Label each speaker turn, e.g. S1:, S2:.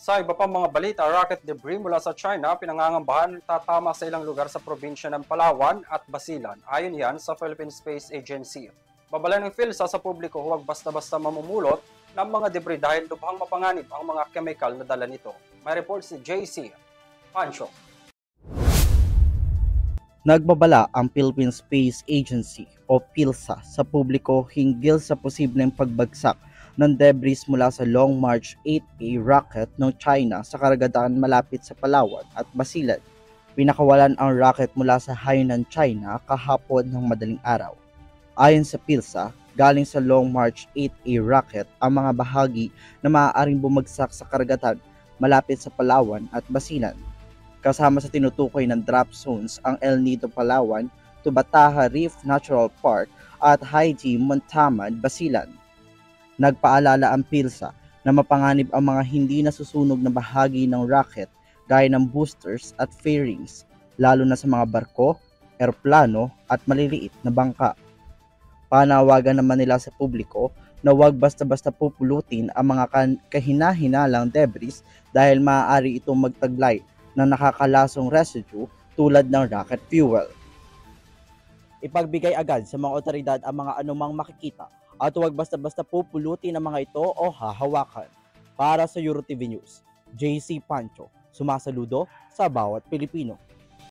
S1: Sa iba pang mga balita, rocket debris mula sa China pinangangambahan tatama sa ilang lugar sa probinsya ng Palawan at Basilan. Ayon yan sa Philippine Space Agency. Babala ng PhilSA sa publiko huwag basta-basta mamumulot ng mga debris dahil lubhang mapanganib ang mga chemical na dala nito. May report si JC Pancho.
S2: Nagbabala ang Philippine Space Agency o PhilSA sa publiko hinggil sa posibleng pagbagsak ng debris mula sa Long March 8A rocket ng China sa karagatan malapit sa Palawan at Basilan. Pinakawalan ang rocket mula sa Hainan, China kahapon ng madaling araw. Ayon sa PhilSA, galing sa Long March 8A rocket ang mga bahagi na maaaring bumagsak sa karagatan malapit sa Palawan at Basilan. Kasama sa tinutukoy ng drop zones ang El Nido Palawan, Tubataha Reef Natural Park at Haiji Montaman, Basilan. Nagpaalala ang PhilSA na mapanganib ang mga hindi nasusunog na bahagi ng rocket gaya ng boosters at fairings, lalo na sa mga barko, eroplano at maliliit na bangka. Panawagan naman nila sa publiko na huwag basta-basta pupulutin ang mga kahina-hinalang debris dahil maaari itong magtaglay ng nakakalasong residue tulad ng rocket fuel. Ipagbigay agad sa mga otoridad ang mga anumang makikita at huwag basta-basta pupulutin ang mga ito o hahawakan. Para sa EuroTV News, JC Pancho, sumasaludo sa bawat Pilipino.